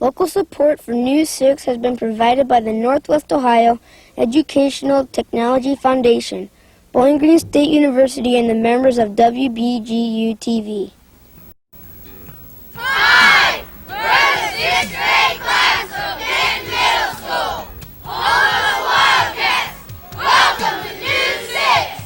Local support for News 6 has been provided by the Northwest Ohio Educational Technology Foundation, Bowling Green State University, and the members of WBGU TV. Hi! We're the 6th grade class of Kenton Middle School, home of the Wildcats. Welcome to News 6.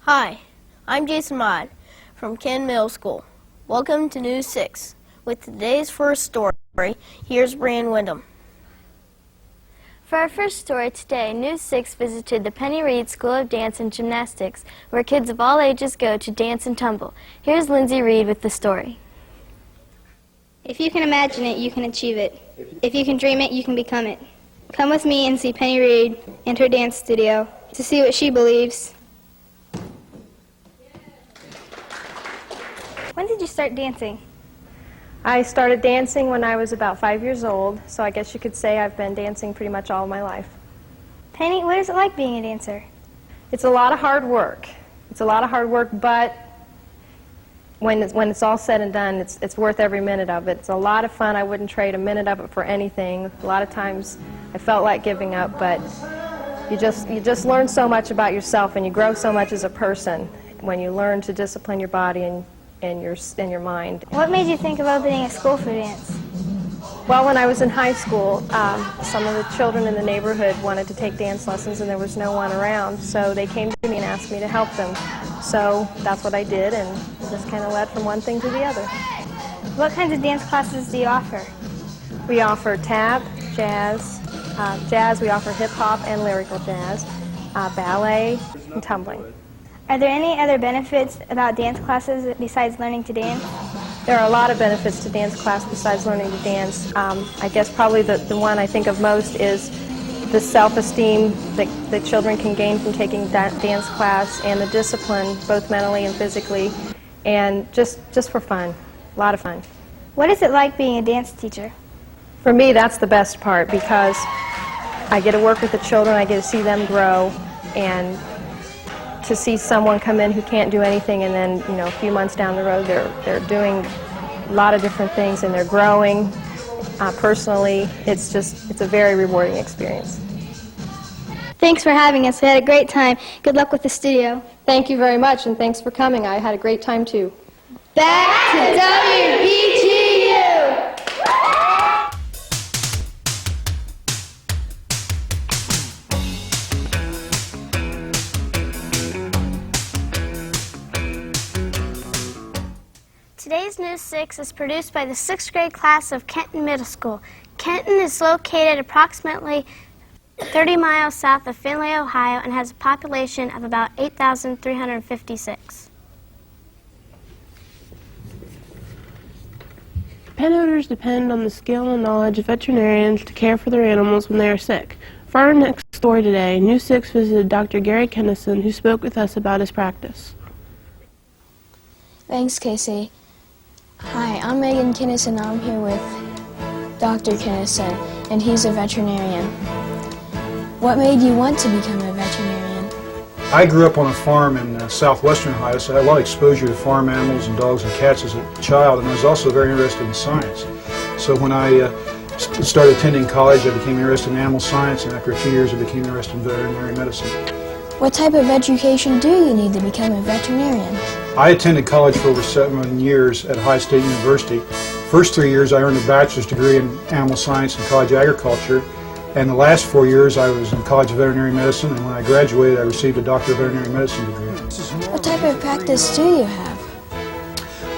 Hi, I'm Jason Mott from Kenton Middle School. Welcome to News 6. With today's first story, here's Brian Wyndham. For our first story today, News 6 visited the Penny Reed School of Dance and Gymnastics, where kids of all ages go to dance and tumble. Here's Lindsay Reed with the story. If you can imagine it, you can achieve it. If you can dream it, you can become it. Come with me and see Penny Reed and her dance studio to see what she believes. When did you start dancing? I started dancing when I was about 5 years old, so I guess you could say I've been dancing pretty much all of my life. Penny, what is it like being a dancer? It's a lot of hard work. It's a lot of hard work, but when it's all said and done, it's worth every minute of it. It's a lot of fun. I wouldn't trade a minute of it for anything. A lot of times I felt like giving up, but you just learn so much about yourself, and you grow so much as a person when you learn to discipline your body and your mind. What made you think of opening a school for dance? Well, when I was in high school, some of the children in the neighborhood wanted to take dance lessons, and there was no one around, so they came to me and asked me to help them. So that's what I did, and it just kind of led from one thing to the other. What kinds of dance classes do you offer? We offer tap, jazz, we offer hip-hop and lyrical jazz, ballet, and tumbling. Are there any other benefits about dance classes besides learning to dance? There are a lot of benefits to dance class besides learning to dance. I guess probably the one I think of most is the self-esteem that children can gain from taking dance class, and the discipline, both mentally and physically, and just for fun, a lot of fun. What is it like being a dance teacher? For me, that's the best part, because I get to work with the children, I get to see them grow, and to see someone come in who can't do anything, and then, you know, a few months down the road they're doing a lot of different things, and they're growing personally. It's a very rewarding experience. Thanks for having us. We had a great time. Good luck with the studio. Thank you very much, and thanks for coming. I had a great time too. Back to WBGU! Today's News 6 is produced by the 6th grade class of Kenton Middle School. Kenton is located approximately 30 miles south of Findlay, Ohio, and has a population of about 8,356. Pet owners depend on the skill and knowledge of veterinarians to care for their animals when they are sick. For our next story today, News 6 visited Dr. Gary Kennison, who spoke with us about his practice. Thanks, Casey. Hi, I'm Megan Kennison. I'm here with Dr. Kennison, and he's a veterinarian. What made you want to become a veterinarian? I grew up on a farm in southwestern Ohio, so I had a lot of exposure to farm animals and dogs and cats as a child, and I was also very interested in science. So when I started attending college, I became interested in animal science, and after a few years I became interested in veterinary medicine. What type of education do you need to become a veterinarian? I attended college for over 7 years at Ohio State University. First 3 years I earned a bachelor's degree in animal science and college agriculture, and the last 4 years I was in College of Veterinary Medicine, and when I graduated I received a Doctor of Veterinary Medicine degree. What type of practice do you have?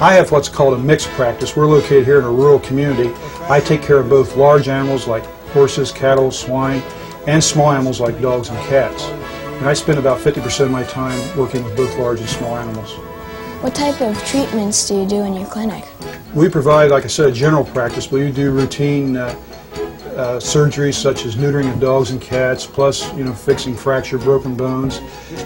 I have what's called a mixed practice. We're located here in a rural community. I take care of both large animals like horses, cattle, swine, and small animals like dogs and cats. And I spend about 50% of my time working with both large and small animals. What type of treatments do you do in your clinic? We provide, like I said, a general practice, but we do routine surgeries such as neutering of dogs and cats, plus fixing fractured, broken bones,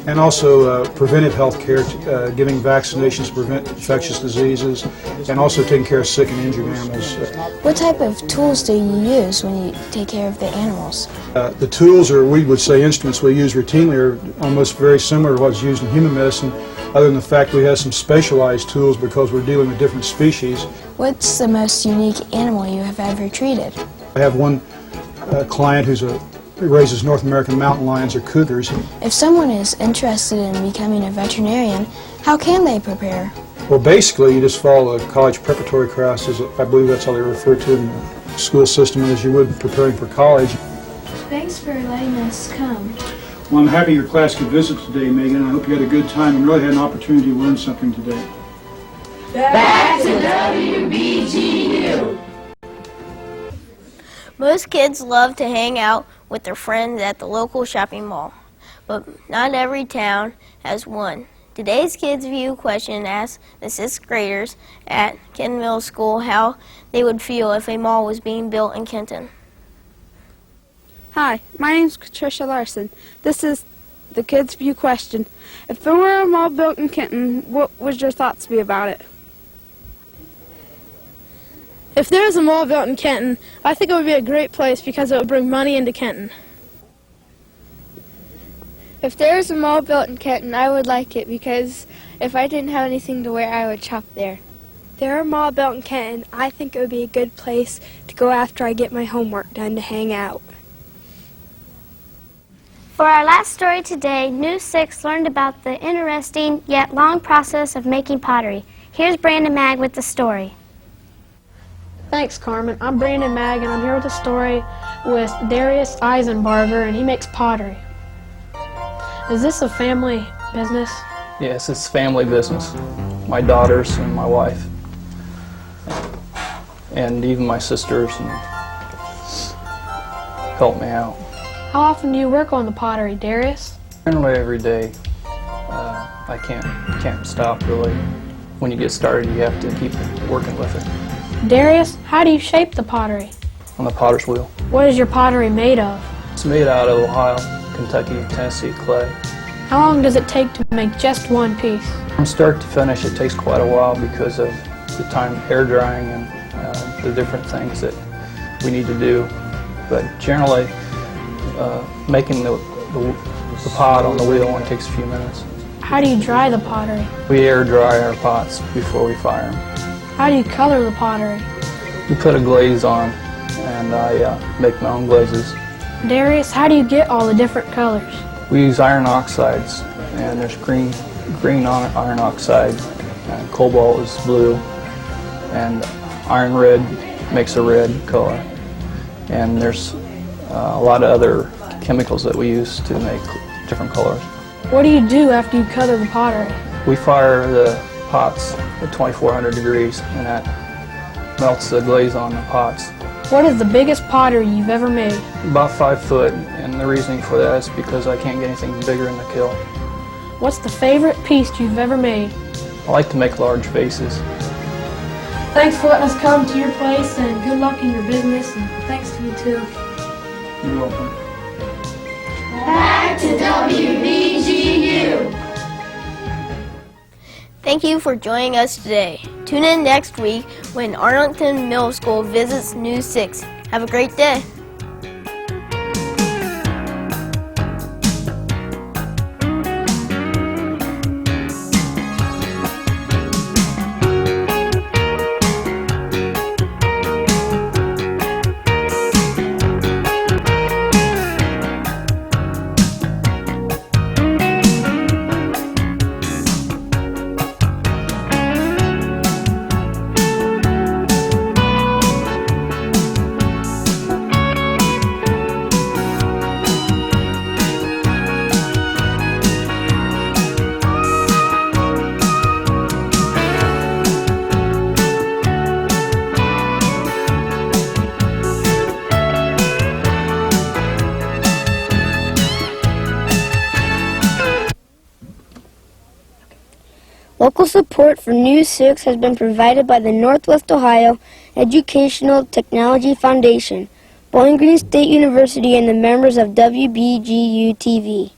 and also preventive health care, giving vaccinations to prevent infectious diseases, and also taking care of sick and injured animals. What type of tools do you use when you take care of the animals? The tools, or we would say instruments we use routinely, are almost very similar to what's used in human medicine, other than the fact we have some specialized tools because we're dealing with different species. What's the most unique animal you have ever treated? I have one client who raises North American mountain lions or cougars. If someone is interested in becoming a veterinarian, how can they prepare? Well, basically, you just follow a college preparatory classes. I believe that's how they refer to it in the school system, as you would preparing for college. Thanks for letting us come. Well, I'm happy your class could visit today, Megan. I hope you had a good time and really had an opportunity to learn something today. Back to WBGU. Most kids love to hang out with their friends at the local shopping mall, but not every town has one. Today's Kids View question asks the 6th graders at Kenton Middle School how they would feel if a mall was being built in Kenton. Hi, my name is Patricia Larson. This is the Kids View question. If there were a mall built in Kenton, what would your thoughts be about it? If there was a mall built in Kenton, I think it would be a great place because it would bring money into Kenton. If there was a mall built in Kenton, I would like it because if I didn't have anything to wear, I would shop there. If there were a mall built in Kenton, I think it would be a good place to go after I get my homework done to hang out. For our last story today, New 6 learned about the interesting yet long process of making pottery. Here's Brandon Mag with the story. Thanks, Carmen. I'm Brandon Mag, and I'm here with a story with Darius Eisenbarger, and he makes pottery. Is this a family business? Yes, it's family business. My daughters and my wife, and even my sisters help me out. How often do you work on the pottery, Darius? Generally every day. I can't stop really. When you get started, you have to keep working with it. Darius, how do you shape the pottery? On the potter's wheel. What is your pottery made of? It's made out of Ohio, Kentucky, Tennessee clay. How long does it take to make just one piece? From start to finish, it takes quite a while because of the time air drying and the different things that we need to do. But generally, making the pot on the wheel only takes a few minutes. How do you dry the pottery? We air dry our pots before we fire them. How do you color the pottery? We put a glaze on, and I make my own glazes. Darius, how do you get all the different colors? We use iron oxides, and there's green iron oxide, and cobalt is blue, and iron red makes a red color. And there's a lot of other chemicals that we use to make different colors. What do you do after you color the pottery? We fire the pots at 2400 degrees, and that melts the glaze on the pots. What is the biggest pottery you've ever made? About 5 foot, and the reasoning for that is because I can't get anything bigger in the kiln. What's the favorite piece you've ever made? I like to make large vases. Thanks for letting us come to your place, and good luck in your business, and thanks to you too. You're welcome. Back to WBGU. Thank you for joining us today. Tune in next week when Arlington Middle School visits News 6. Have a great day. Local support for News 6 has been provided by the Northwest Ohio Educational Technology Foundation, Bowling Green State University, and the members of WBGU-TV.